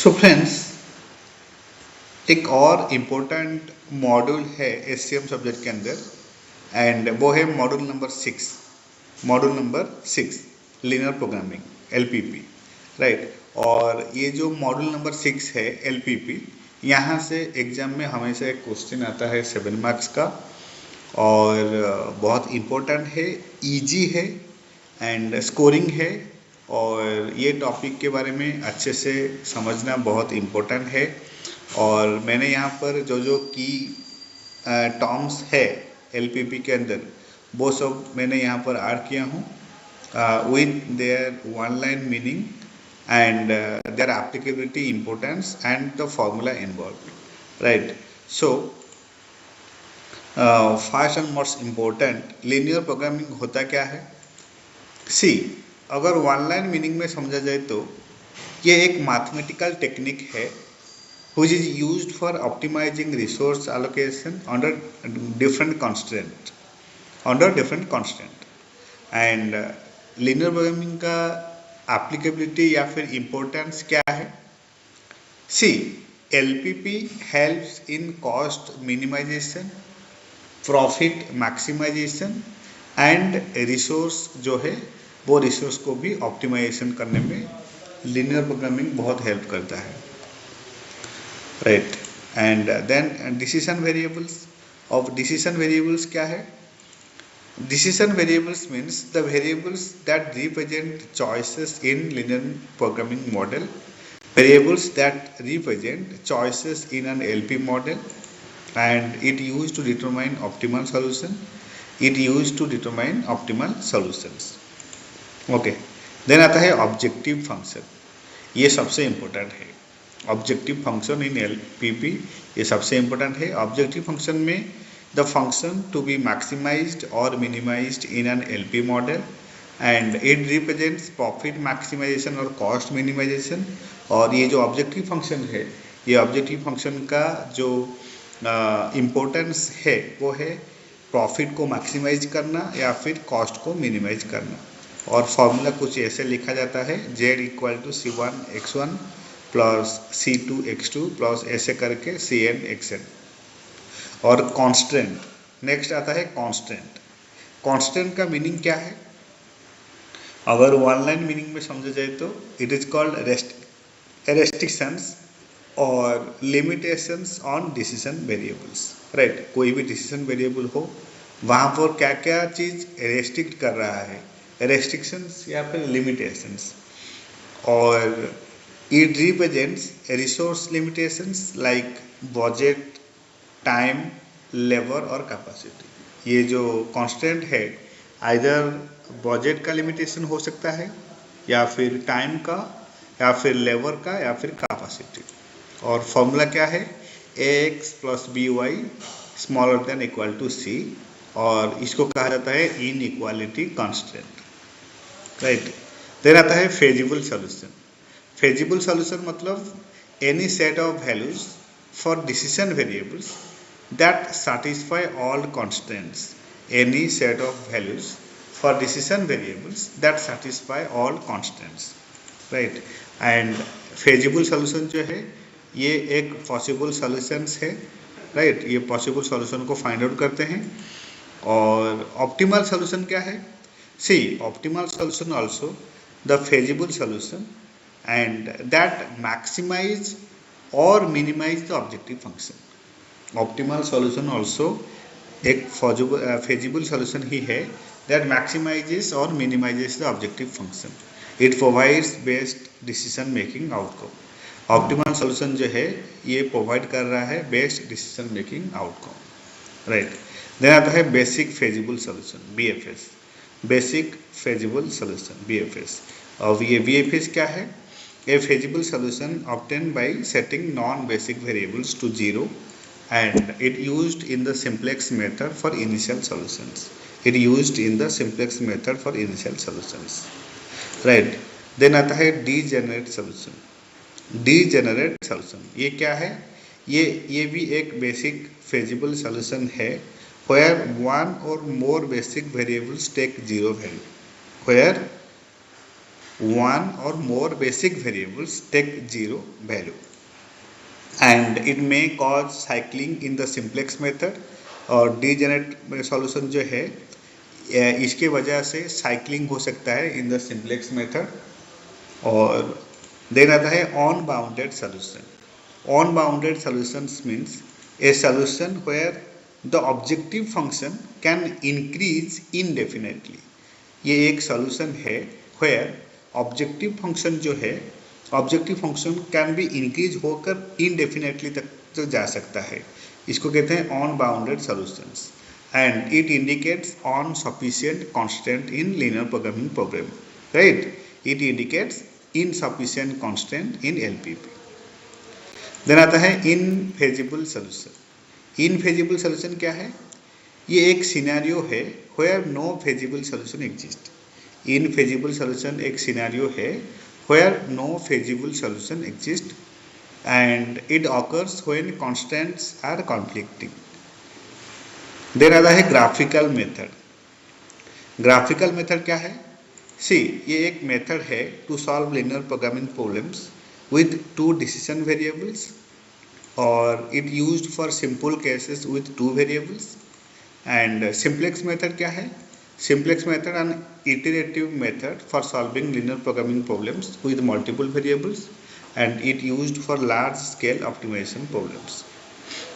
So friends, एक और important module है एससीएम सब्जेक्ट के अंदर एंड वो है module number 6 linear programming LPP, right. और ये जो मॉड्यूल नंबर 6 है एलपीपी, यहाँ से एग्जाम में हमेशा एक क्वेश्चन आता है 7 मार्क्स का और बहुत इम्पोर्टेंट है, इजी है एंड स्कोरिंग है। और ये टॉपिक के बारे में अच्छे से समझना बहुत इम्पोर्टेंट है। और मैंने यहाँ पर जो जो की टर्म्स है एलपीपी के अंदर वो सब मैंने यहाँ पर ऐड किया हूँ with their one line meaning and their applicability importance and the formula involve, right. So first and most important, linear programming होता क्या है? सी, अगर वन लाइन मीनिंग में समझा जाए तो ये एक मैथमेटिकल टेक्निक है which is used for optimizing resource allocation under different constraint and linear programming का applicability या फिर importance क्या है? See, LPP helps in cost minimization, profit maximization and resource जो है वो रिसोर्स को भी ऑप्टिमाइजेशन करने में linear programming बहुत हेल्प करता है, right. And then decision variables क्या है? Decision variables means the variables that represent choices in linear programming model, variables that represent choices in an LP model and it use to determine optimal solutions. Okay, then आता है objective function. ये सबसे important है। Objective function in LPP ये सबसे important है। Objective function में the function to be maximised or minimised in an LP model and it represents profit maximisation or cost minimisation. और ये जो ऑब्जेक्टिव फंक्शन है, ये ऑब्जेक्टिव फंक्शन का जो इम्पोर्टेंस है वो है प्रॉफिट को मैक्सिमाइज करना या फिर कॉस्ट को मिनिमाइज करना। और फॉर्मूला कुछ ऐसे लिखा जाता है, z=c1x1 प्लस c2x2 प्लस ऐसे करके cn(xn). और कांस्टेंट, नेक्स्ट आता है कांस्टेंट। कांस्टेंट का मीनिंग क्या है? अगर वन लाइन मीनिंग में समझा जाए तो इट इज कॉल्ड रेस्ट्रिक्शंस और limitations on decision variables, right. कोई भी डिसीजन वेरिएबल हो वहाँ पर क्या क्या चीज़ रेस्ट्रिक्ट कर रहा है, रेस्ट्रिक्शंस या फिर लिमिटेशंस। और it represents resource limitations like budget, time, labor और capacity। ये जो constant है either budget का limitation हो सकता है या फिर time का या फिर labor का या फिर capacity। और फॉर्मूला क्या है? ax plus by smaller than equal to c और इसको कहा जाता है inequality constraint, राइट। देन आता है feasible solution। feasible solution मतलब any set of values for decision variables that satisfy all constraints, any set of values for decision variables that satisfy all constraints, right। and feasible solution जो है ये एक possible solutions है, right। ये possible solution को find out करते हैं। और optimal solution क्या है? See, optimal solution also the feasible solution and that maximize or minimize the objective function। optimal solution also एक feasible solution ही है that maximizes or minimizes the objective function। it provides best decision making outcome। optimal solution जो है ये provide कर रहा है best decision making outcome, right। then आता है basic feasible solution BFS, basic feasible solution BFS। और ये BFS क्या है? A feasible solution obtained by setting non-basic variables to 0 and it used in the simplex method for initial solutions। right। then आता है degenerate solution। ये क्या है? ये भी एक basic feasible solution है where one or more basic variables take 0 value, where one or more basic variables take zero value, and it may cause cycling in the simplex method. और degenerate solution जो है इसके वजह से cycling हो सकता है इन द सिंप्लेक्स मेथड। और देन आता है unbounded solution. Unbounded solutions means a solution where the objective function can increase indefinitely. ये एक सॉल्यूशन है वेयर ऑब्जेक्टिव फंक्शन जो है, objective function can be increase होकर इनडेफिनेटली तक जा सकता है। इसको कहते हैं unbounded solutions, and it indicates on sufficient constant in linear programming program, right? It indicates insufficient constant in LPP. then आता है infeasible solution। infeasible solution क्या है? ये एक सिनेरियो है where no feasible solution exist। infeasible solution एक scenario है where no feasible solution exist and it occurs when constants are conflicting। Then आता है ग्राफिकल मेथड। ग्राफिकल मेथड क्या है? सी, ये एक मेथड है to solve linear programming problems with two decision variables, और it used for simple cases with two variables. And simplex method क्या है? Simplex method an iterative method for solving linear programming problems with multiple variables and it used for large scale optimisation problems.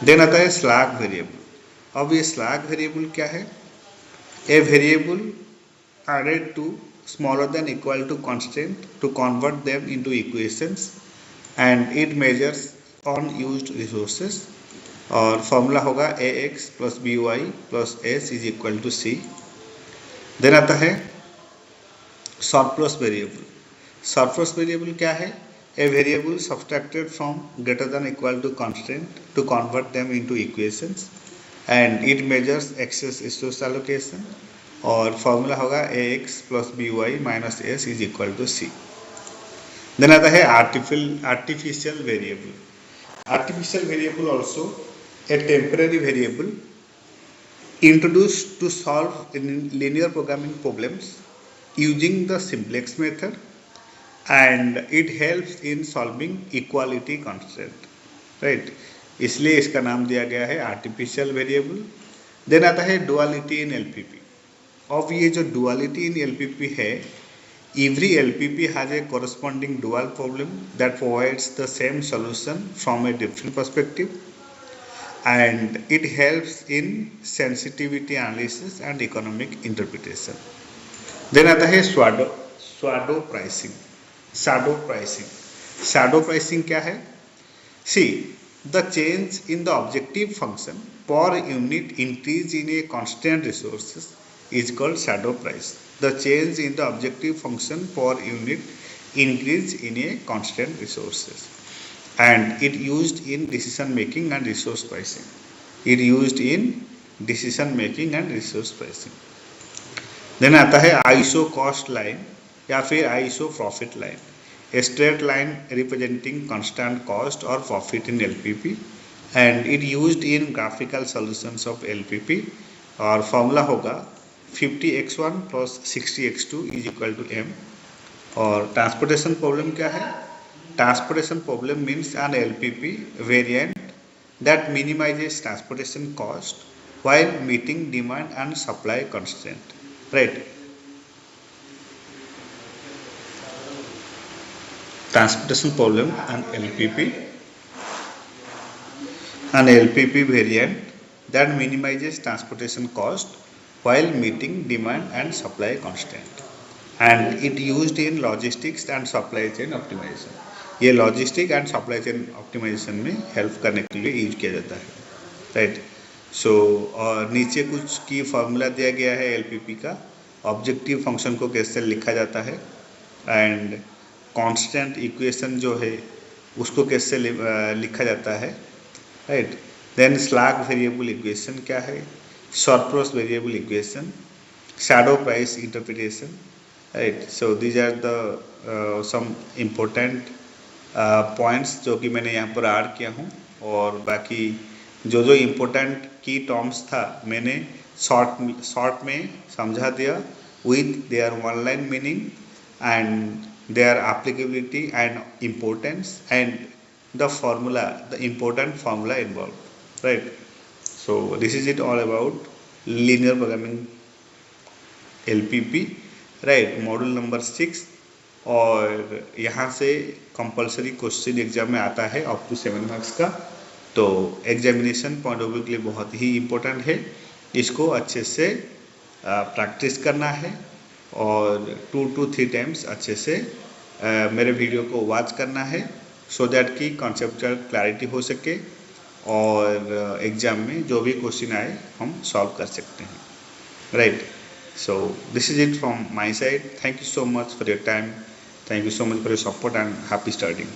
Then आता है slag variable. अब ये slag variable क्या है? A variable added to smaller than equal to constant to convert them into equations and it measures on used resources, और formula होगा ax plus by plus s is equal to c। Then आता है surplus variable. Surplus variable क्या है? A variable subtracted from greater than equal to constant to convert them into equations and it measures excess resource allocation, और formula होगा ax plus by minus s is equal to c। Then आता है artificial variable. Artificial variable also a temporary variable introduced to solve linear programming problems using the simplex method and it helps in solving equality constraint, right? इसलिए इसका नाम दिया गया है artificial variable. Then आता है डुअलिटी इन एलपीपी। अब ये जो डुअलिटी इन एलपीपी है, every LPP has a corresponding dual problem that provides the same solution from a different perspective and it helps in sensitivity analysis and economic interpretation. Then आता है स्वाडो pricing. Shadow pricing क्या है? सी, the change in the objective function per unit increase in a constant resources is called shadow price. The change in the objective function per unit increase in a constant resources and it used in decision making and resource pricing. It used in decision making and resource pricing. Then आता है ISO cost line या फिर ISO profit line। A straight line representing constant cost or profit in LPP and it used in graphical solutions of LPP, और formula होगा 50x1 plus 60x2 is equal to m। और transportation problem क्या है? Transportation problem means an LPP variant that minimizes transportation cost while meeting demand and supply constraint, right? Transportation problem and LPP variant that minimizes transportation cost while meeting demand and supply constraint and it used in logistics and supply chain optimization। ये logistic and supply chain optimisation में help करने के लिए use किया जाता है, right? सो और नीचे कुछ की फॉर्मूला दिया गया है एलपीपी का, ऑब्जेक्टिव फंक्शन को कैसे लिखा जाता है एंड कांस्टेंट इक्वेशन जो है उसको कैसे लिखा जाता है, right? Then slack variable equation क्या है, surplus variable equation, shadow price interpretation, right? So these are the some important points जो कि मैंने यहाँ पर ऐड किया हूँ, और बाकी जो जो इम्पोर्टेंट की टर्म्स था मैंने शॉर्ट में समझा दिया with their one line meaning and their applicability and importance, and the formula, the important formula involved, right? So this is it all about linear programming LPP, right, module number 6। और यहाँ से compulsory question exam में आता है up to 7 marks का, तो examination point of view के लिए बहुत ही इम्पोर्टेंट है। इसको अच्छे से प्रैक्टिस करना है और 2 to 3 टाइम्स अच्छे से मेरे वीडियो को वॉच करना है, सो दैट कि कॉन्सेप्चुअल क्लैरिटी हो सके और एग्जाम में जो भी क्वेश्चन आए हम सॉल्व कर सकते हैं, right. So this is it from my side. Thank you so much for your time. Thank you so much for your support, and happy studying.